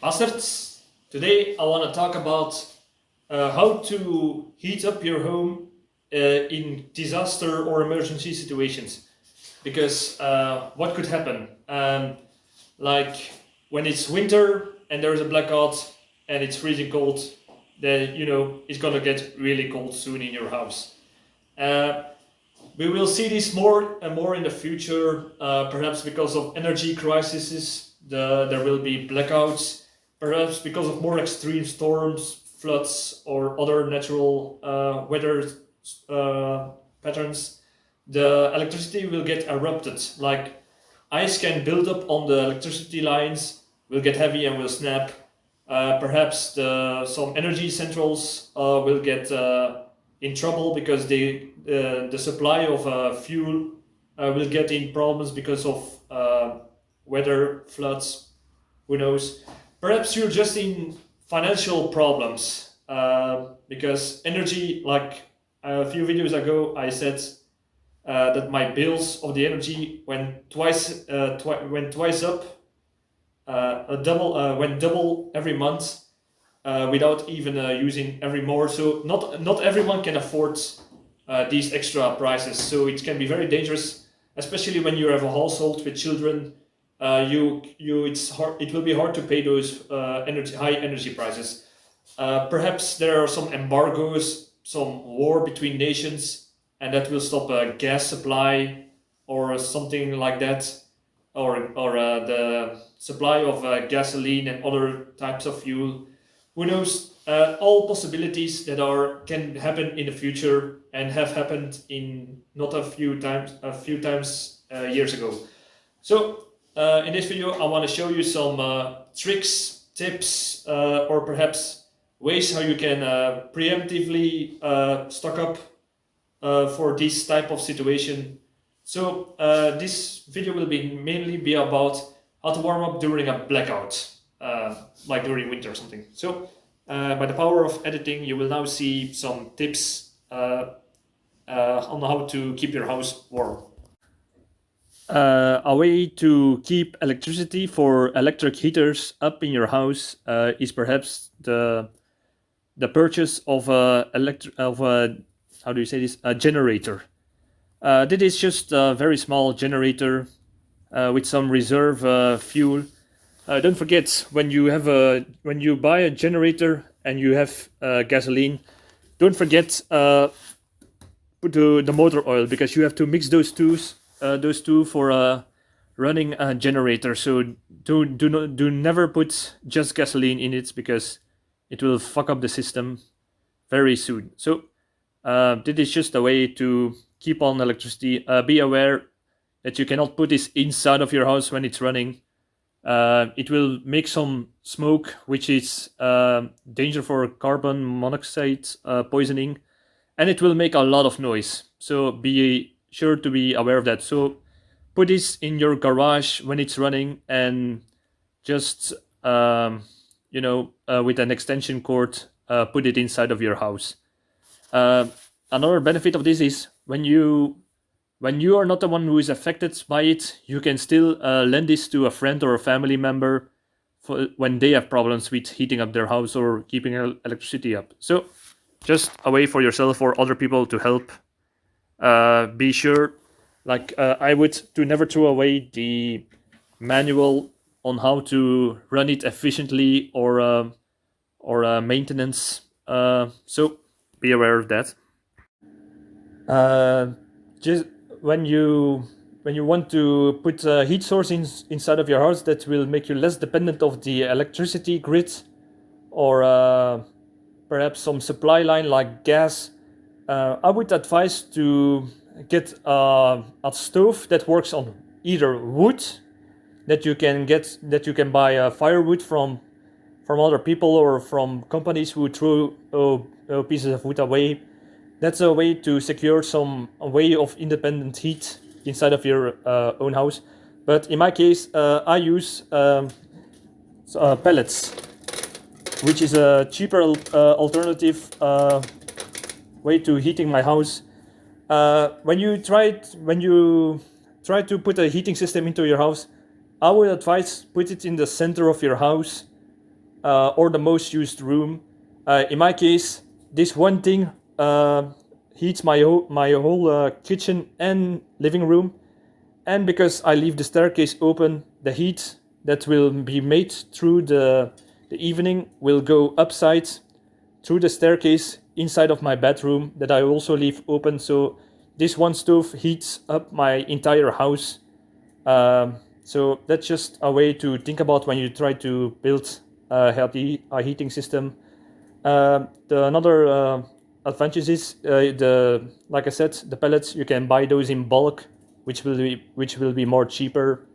Assets. Today I want to talk about how to heat up your home in disaster or emergency situations. Because what could happen? Like when it's winter and there's a blackout and it's freezing cold, then it's gonna get really cold soon in your house. Uh, we will see this more and more in the future, perhaps because of energy crises. There will be blackouts, perhaps because of more extreme storms, floods, or other natural weather patterns. The electricity will get erupted. Like ice can build up on the electricity lines, will get heavy and will snap. Perhaps some energy centrals will get in trouble because the supply of fuel will get in problems because of weather, floods, who knows. Perhaps you're just in financial problems because energy, like a few videos ago, I said that my bills of the energy went twice up, went double every month without even using every more. So not everyone can afford these extra prices. So it can be very dangerous, especially when you have a household with children. It will be hard to pay those high energy prices. Perhaps there are some embargoes, some war between nations, and that will stop a gas supply or something like that, or the supply of gasoline and other types of fuel. Who knows? All possibilities that can happen in the future and have happened in not a few times years ago. So in this video, I want to show you some tricks, tips, or perhaps ways how you can preemptively stock up for this type of situation. So this video will mainly be about how to warm up during a blackout, like during winter or something. So by the power of editing, you will now see some tips on how to keep your house warm. A way to keep electricity for electric heaters up in your house is perhaps the purchase of a how do you say this, a generator. This is just a very small generator with some reserve fuel. Don't forget, when you buy a generator and you have gasoline, don't forget put the motor oil, because you have to mix those two for running a generator. So do never put just gasoline in it, because it will fuck up the system very soon. So this is just a way to keep on electricity. Be aware that you cannot put this inside of your house when it's running. It will make some smoke, which is danger for carbon monoxide poisoning, and it will make a lot of noise. So be sure to be aware of that. So put this in your garage when it's running, and just with an extension cord, put it inside of your house. Another benefit of this is when you are not the one who is affected by it, you can still lend this to a friend or a family member for when they have problems with heating up their house or keeping electricity up. So just a way for yourself or other people to help. Be sure, like I would, to never throw away the manual on how to run it efficiently or maintenance. So be aware of that. Just when you want to put a heat source inside of your house that will make you less dependent of the electricity grid, or perhaps some supply line like gas, I would advise to get a stove that works on either wood, that you can buy firewood from other people or from companies who throw pieces of wood away. That's a way to secure a way of independent heat inside of your own house. But in my case, I use pellets, which is a cheaper alternative way to heating my house. When you try to put a heating system into your house, I would advise put it in the center of your house, or the most used room. In my case, this one thing heats my whole kitchen and living room. And because I leave the staircase open, the heat that will be made through the evening will go upside through the staircase inside of my bedroom that I also leave open. So this one stove heats up my entire house. So that's just a way to think about when you try to build a healthy heating system. The another advantage is the like I said, the pellets you can buy those in bulk, which will be more cheaper,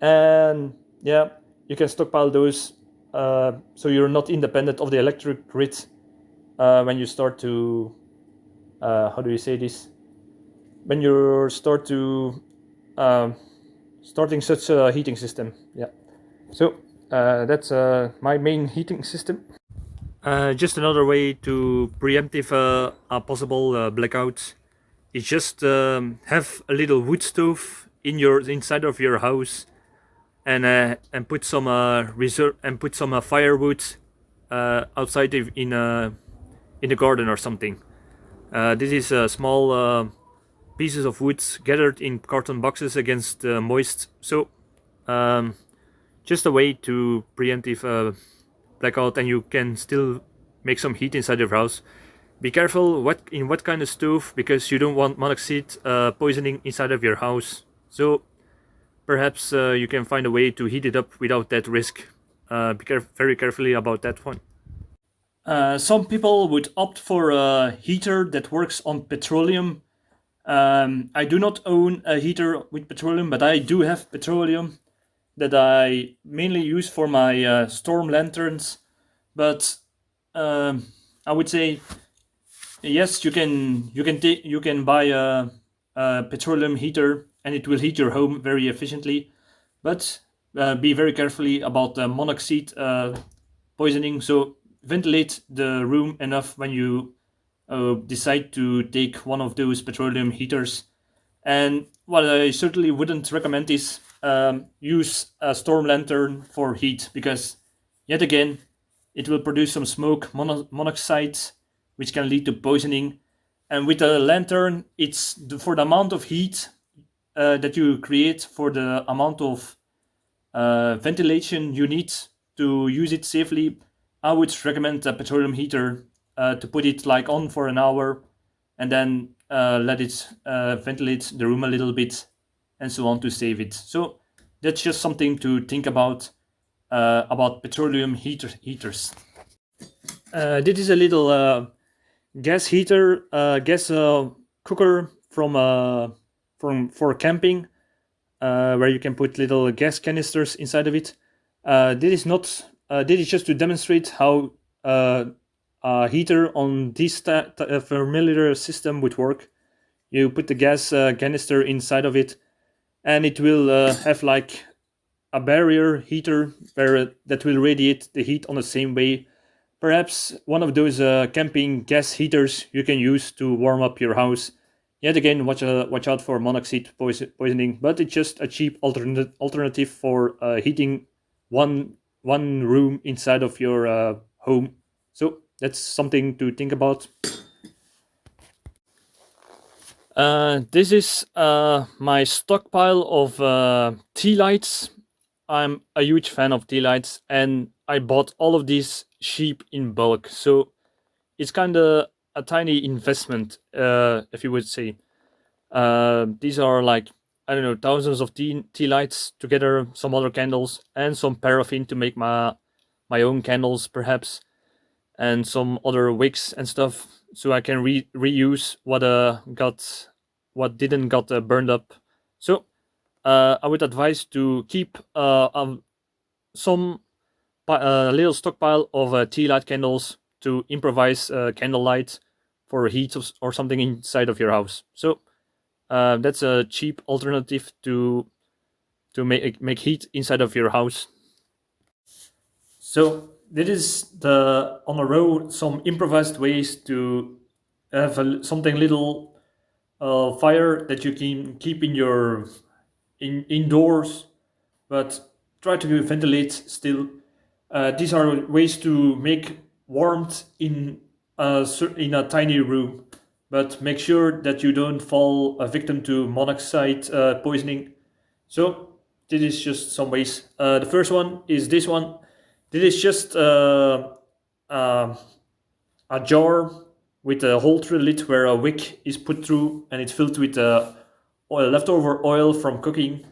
and yeah, you can stockpile those, so you're not independent of the electric grid when you start to how do you say this? When you start to uh, starting such a heating system, yeah. So that's my main heating system. Just another way to preemptive a possible blackout is just have a little wood stove in your inside of your house, and put some reserve and put some firewood outside in the garden or something. This is small pieces of wood gathered in carton boxes against moist. So um, just a way to preemptive blackout, and you can still make some heat inside your house. Be careful what kind of stove, because you don't want monoxide poisoning inside of your house. So perhaps you can find a way to heat it up without that risk. Very carefully about that one. Some people would opt for a heater that works on petroleum. I do not own a heater with petroleum, but I do have petroleum that I mainly use for my storm lanterns. But I would say yes, you can buy a petroleum heater and it will heat your home very efficiently. But be very carefully about the monoxide poisoning. So ventilate the room enough when you decide to take one of those petroleum heaters. And what I certainly wouldn't recommend is use a storm lantern for heat, because yet again it will produce some smoke monoxide, which can lead to poisoning. And with a lantern, it's for the amount of heat that you create, for the amount of ventilation you need to use it safely. I would recommend a petroleum heater to put it like on for an hour, and then let it ventilate the room a little bit, and so on, to save it. So that's just something to think about petroleum heaters. This is a little gas heater, gas cooker from for camping, where you can put little gas canisters inside of it. This is not. This is just to demonstrate how a heater on this familiar system would work. You put the gas canister inside of it, and it will have like a barrier heater where that will radiate the heat on the same way. Perhaps one of those camping gas heaters you can use to warm up your house. Yet again, watch out for monoxide poisoning, but it's just a cheap alternative for heating one room inside of your home. So that's something to think about. This is my stockpile of tea lights. I'm a huge fan of tea lights, and I bought all of these cheap in bulk. So it's kind of a tiny investment, if you would say. These are like, I don't know, thousands of tea lights together, some other candles, and some paraffin to make my own candles, perhaps, and some other wicks and stuff, so I can reuse what didn't got burned up. So I would advise to keep some little stockpile of tea light candles to improvise candlelight for heat or something inside of your house. So that's a cheap alternative to make heat inside of your house. So this is the on a row some improvised ways to have something little fire that you can keep in indoors, but try to ventilate still. These are ways to make warmth in a tiny room, but make sure that you don't fall a victim to monoxide poisoning. So this is just some ways. The first one is this one. This is just uh, a jar with a hole through the lid where a wick is put through, and it's filled with leftover oil from cooking.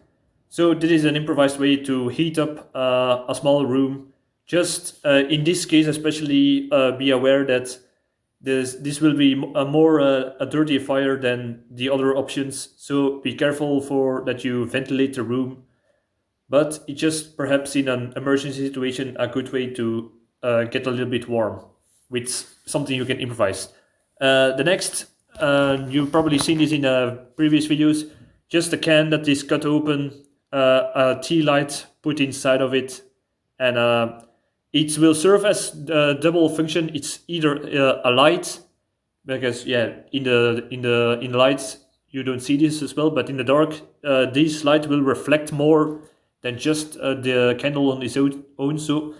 So this is an improvised way to heat up a small room. Just in this case, especially be aware that this will be a dirty fire than the other options. So be careful for that you ventilate the room. But it's just perhaps in an emergency situation a good way to get a little bit warm with something you can improvise. The next, you've probably seen this in previous videos, just a can that is cut open, a tea light put inside of it, and it will serve as a double function. It's either a light, because yeah, in the lights you don't see this as well, but in the dark, this light will reflect more than just the candle on its own. So,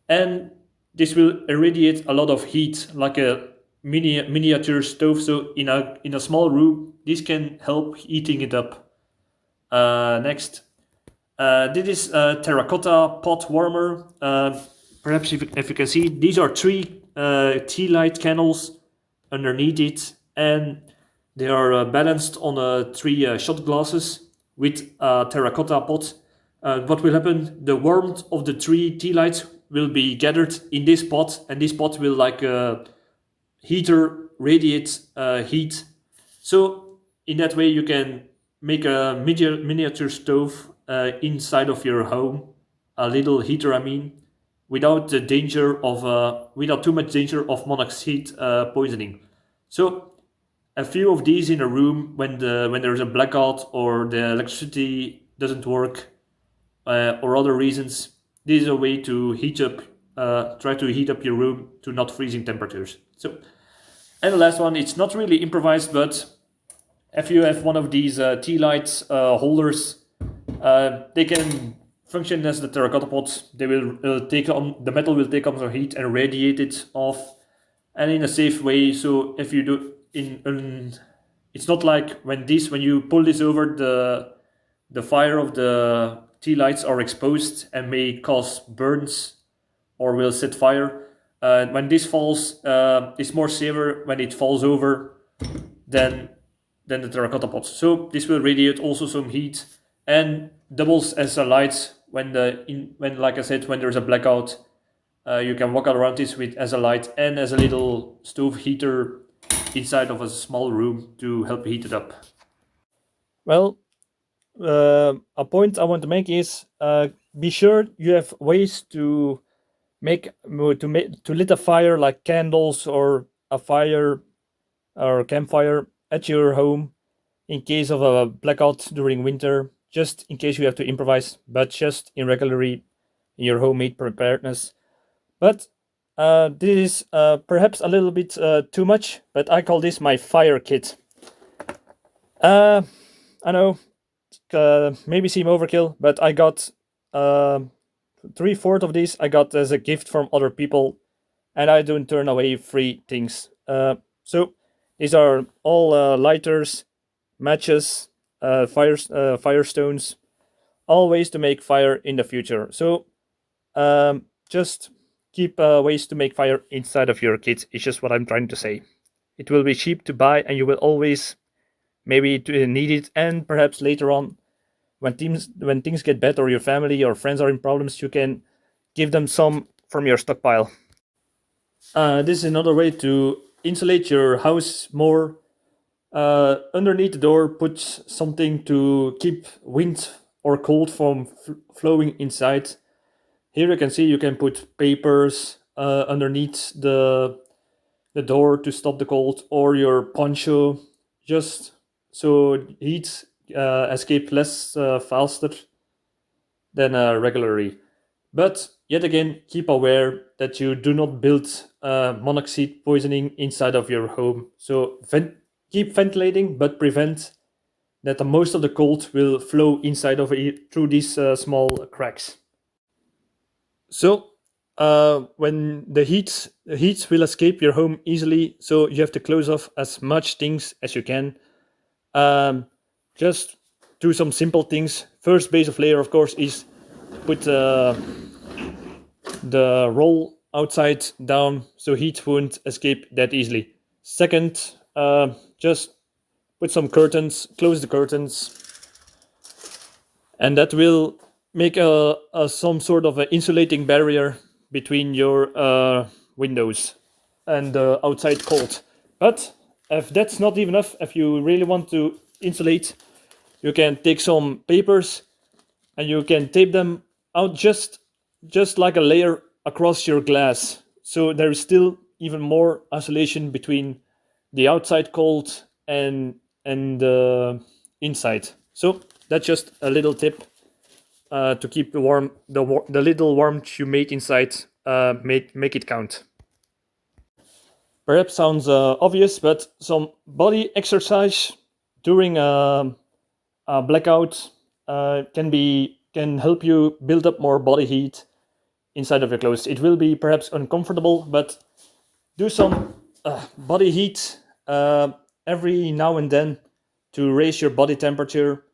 and this will irradiate a lot of heat, like a miniature stove. So in a small room, this can help heating it up. Next, this is a terracotta pot warmer. Perhaps if you can see, these are three tea light candles underneath it, and they are balanced on three shot glasses with a terracotta pot. What will happen? The warmth of the three tea lights will be gathered in this pot, and this pot will, like a heater, radiate heat. So in that way, you can make a miniature stove inside of your home, a little heater, I mean, without the danger of without too much danger of monoxide poisoning. So a few of these in a room when there's a blackout or the electricity doesn't work, or other reasons, this is a way to try to heat up your room to not freezing temperatures. So, and the last one, it's not really improvised, but if you have one of these tea light holders, they can function as the terracotta pots. They will take on the metal will take on some heat and radiate it off, and in a safe way. So if you do it's not like when you pull this over, the fire of the tea lights are exposed and may cause burns or will set fire. When this falls, it's more safer when it falls over than the terracotta pots. So this will radiate also some heat and doubles as a light when like I said, when there's a blackout. You can walk around this with as a light and as a little stove heater inside of a small room to help heat it up. Well, a point I want to make is be sure you have ways to lit a fire, like candles or a fire or campfire at your home in case of a blackout during winter, just in case you have to improvise, but just in regularly in your homemade preparedness. But this is perhaps a little bit too much, but I call this my fire kit. I know, maybe seem overkill, but I got 3/4 of these I got as a gift from other people, and I don't turn away free things. So these are all lighters, matches, firestones, all ways to make fire in the future. So just keep ways to make fire inside of your kit. It's just what I'm trying to say. It will be cheap to buy, and you will always maybe need it, and perhaps later on, when things get bad or your family or friends are in problems, you can give them some from your stockpile. This is another way to insulate your house more. Underneath the door, put something to keep wind or cold from flowing inside. Here you can see you can put papers underneath the door to stop the cold, or your poncho, just so heat escape less faster than regularly. But yet again, keep aware that you do not build monoxide poisoning inside of your home. So keep ventilating, but prevent that the most of the cold will flow inside of it through these small cracks. So when the heat will escape your home easily, so you have to close off as much things as you can. Um, just do some simple things. First base of layer, of course, is put the roll outside down so heat won't escape that easily. Second, just put some curtains, close the curtains, and that will make some sort of an insulating barrier between your windows and the outside cold. But if that's not even enough, if you really want to insulate, you can take some papers and you can tape them out just like a layer across your glass. So there is still even more isolation between the outside cold and the inside. So that's just a little tip to keep the little warmth you made inside. Make it count. Perhaps sounds obvious, but some body exercise during a blackout can help you build up more body heat inside of your clothes. It will be perhaps uncomfortable, but do some body heat every now and then to raise your body temperature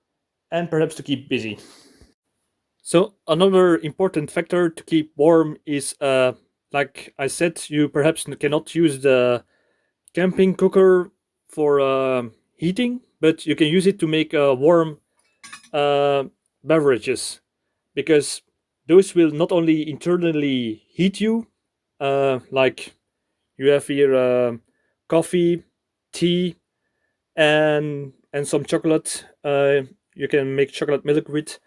and perhaps to keep busy. So another important factor to keep warm is, like I said, you perhaps cannot use the camping cooker for heating, but you can use it to make warm uh, beverages, because those will not only internally heat you, like you have here coffee, tea, and some chocolate. You can make chocolate milk with.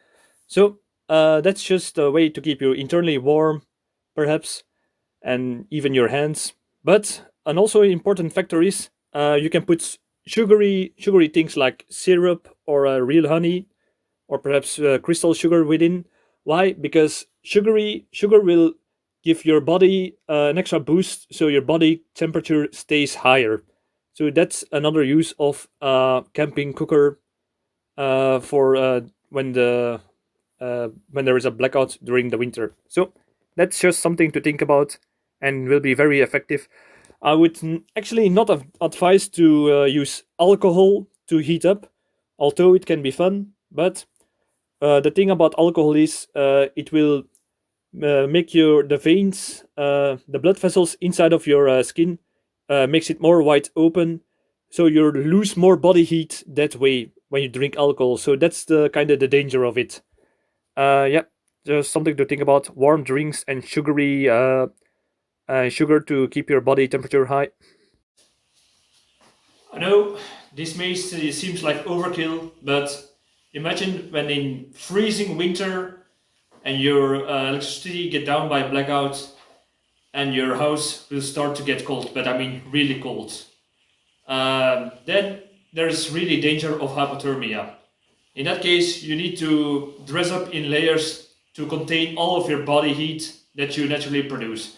So that's just a way to keep you internally warm, perhaps, and even your hands. But an also important factor is you can put sugary things like syrup or real honey or perhaps crystal sugar within. Why? Because sugar will give your body an extra boost, so your body temperature stays higher. So that's another use of camping cooker for when there is a blackout during the winter. So that's just something to think about and will be very effective. I would actually not advise to use alcohol to heat up, although it can be fun. But the thing about alcohol is it will make the veins, the blood vessels inside of your skin, makes it more wide open, so you lose more body heat that way when you drink alcohol. So that's the kind of the danger of it. Yeah, just something to think about. Warm drinks and sugary sugar to keep your body temperature high. I know this may seems like overkill, but imagine when in freezing winter and your electricity get down by blackout and your house will start to get cold, but I mean really cold. Then there's really danger of hypothermia. In that case, you need to dress up in layers to contain all of your body heat that you naturally produce.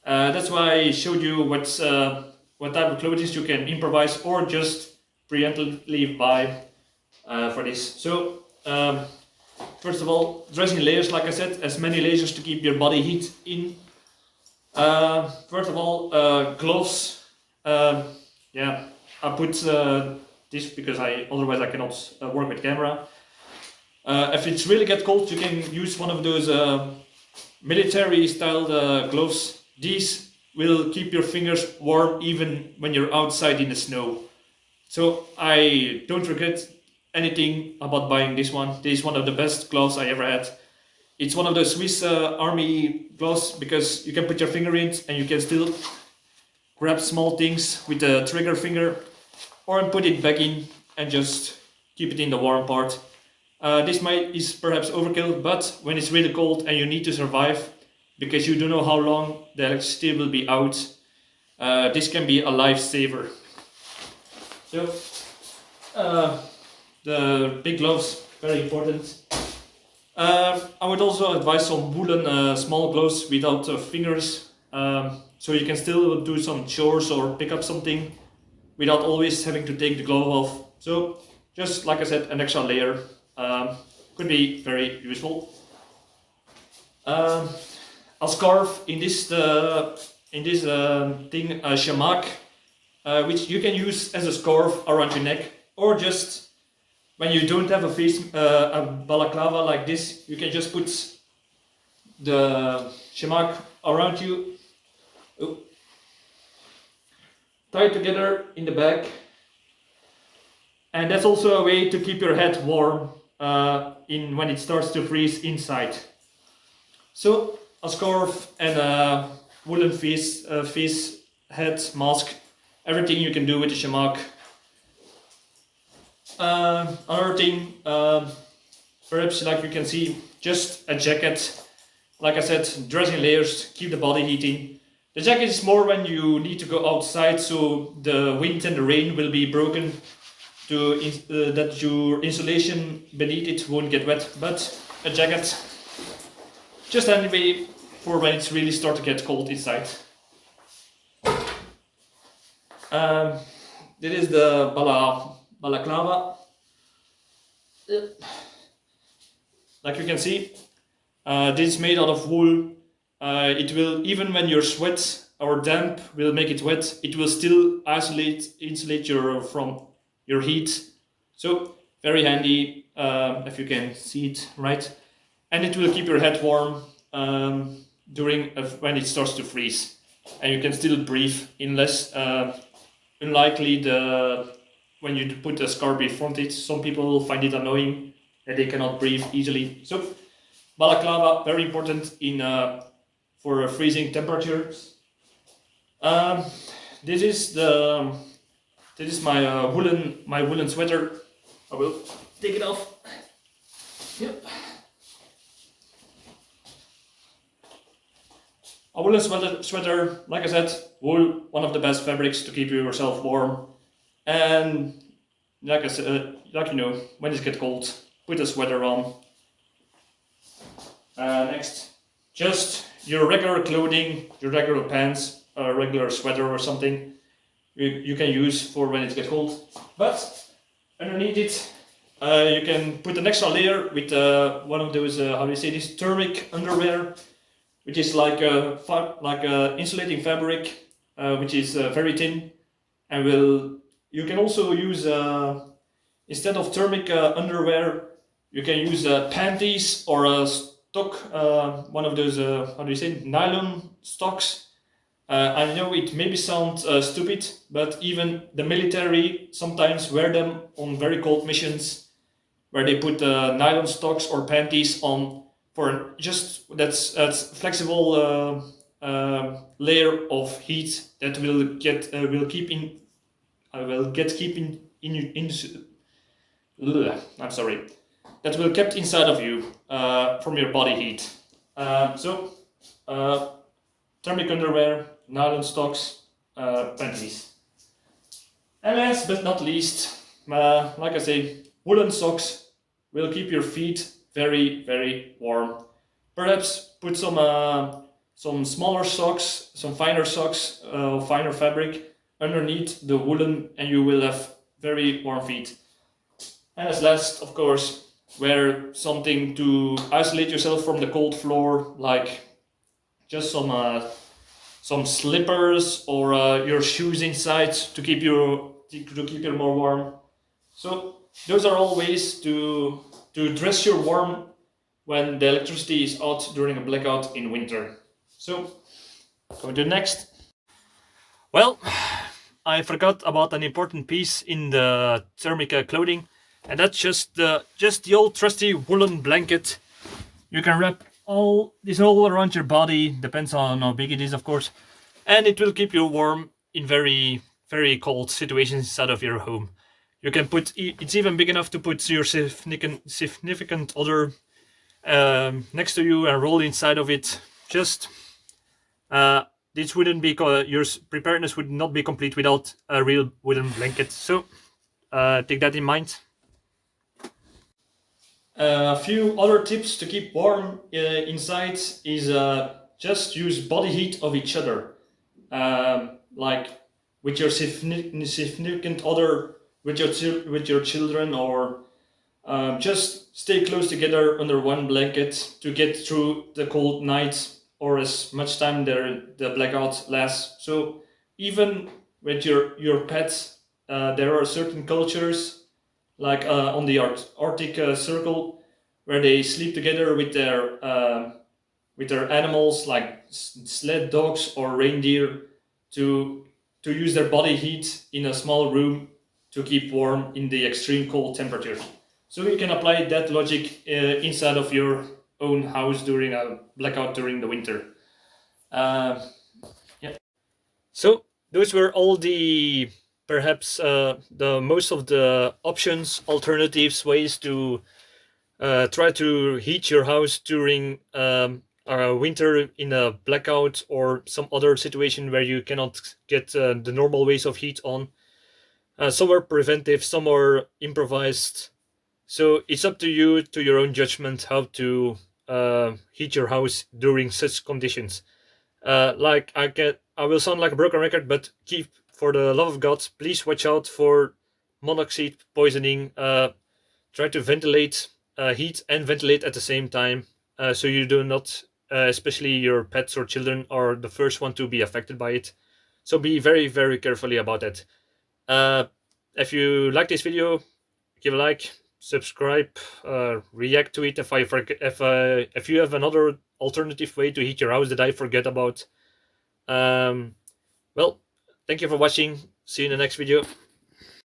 That's why I showed you what type of clothes you can improvise or just preemptively buy for this. So, first of all, dress in layers, like I said, as many layers to keep your body heat in. First of all, gloves. Yeah, I put this because otherwise I cannot work with camera. If it's really get cold, you can use one of those military style gloves. These will keep your fingers warm even when you're outside in the snow. So I don't regret anything about buying this one. This is one of the best gloves I ever had. It's one of the Swiss army gloves because you can put your finger in and you can still grab small things with the trigger finger, or put it back in and just keep it in the warm part. This is perhaps overkill, but when it's really cold and you need to survive because you don't know how long the electricity will be out, this can be a lifesaver. So the big gloves, very important. I would also advise some woolen small gloves without fingers, so you can still do some chores or pick up something without always having to take the glove off. So just like I said, an extra layer could be very useful. a scarf in this thing, a shamak, which you can use as a scarf around your neck, or just when you don't have a balaclava like this, you can just put the shamak around you, tie it together in the back, and that's also a way to keep your head warm when it starts to freeze inside. So a scarf and a woolen face head mask, everything you can do with the shamak. Another thing, perhaps like you can see, just a jacket. Like I said, dressing layers, keep the body heating. The jacket is more when you need to go outside, so the wind and the rain will be broken, that your insulation beneath it won't get wet. But a jacket, just anyway, for when it's really start to get cold inside. This is the balaclava. Like you can see, this is made out of wool. It will, even when your sweat or damp will make it wet, it will still insulate from your heat. So very handy, if you can see it right, and it will keep your head warm when it starts to freeze, and you can still breathe. Unlikely when you put a scarf in front of it, some people find it annoying that they cannot breathe easily. So balaclava, very important for freezing temperatures. This is my woolen sweater. I will take it off. Yep. A woolen sweater, like I said, wool, one of the best fabrics to keep yourself warm. And like I said, when it gets cold, put a sweater on. Next, just your regular clothing, your regular pants, a regular sweater or something you can use for when it gets cold. But underneath it, you can put an extra layer with one of those, thermic underwear, which is like a insulating fabric, which is very thin, and you can also use, instead of thermic underwear, you can use panties or a stock, one of those nylon stocks. I know it maybe sounds stupid, but even the military sometimes wear them on very cold missions, where they put nylon stocks or panties on for just that's flexible layer of heat that will keep that will kept inside of you from your body heat. Thermic underwear, nylon stocks, panties. And last but not least, like I say, woolen socks will keep your feet very, very warm. Perhaps put some smaller socks, some finer socks, finer fabric underneath the woolen, and you will have very warm feet. And as last, of course, wear something to isolate yourself from the cold floor, like just some slippers or your shoes inside to keep you more warm. So those are all ways to dress your warm when the electricity is out during a blackout in winter. So going to the next. Well, I forgot about an important piece in the thermic clothing, and that's just the old trusty woolen blanket. You can wrap all around your body, depends on how big it is, of course, and it will keep you warm in very, very cold situations inside of your home. You can it's even big enough to put your significant other next to you and roll inside of it. Just this wouldn't be your preparedness would not be complete without a real woolen blanket. So take that in mind. A few other tips to keep warm inside is just use body heat of each other, like with your significant other, with your children, or just stay close together under one blanket to get through the cold nights or as much time the blackout lasts. So even with your pets, there are certain cultures like on the Arctic Circle where they sleep together with their animals like sled dogs or reindeer to use their body heat in a small room to keep warm in the extreme cold temperatures. So you can apply that logic inside of your own house during a blackout during the winter. Uh, yeah. So those were all the perhaps the most of the options, alternatives, ways to try to heat your house during winter in a blackout or some other situation where you cannot get the normal ways of heat on. Some are preventive, some are improvised. So it's up to you, to your own judgment, how to heat your house during such conditions. Like I will sound like a broken record, but keep, for the love of God, please watch out for monoxide poisoning. Try to ventilate, heat and ventilate at the same time, so you do not, especially your pets or children, are the first one to be affected by it. So be very, very carefully about that. Uh, if you like this video, give a like, subscribe, react to it if you have another alternative way to heat your house that I forget about. Well, thank you for watching. See you in the next video.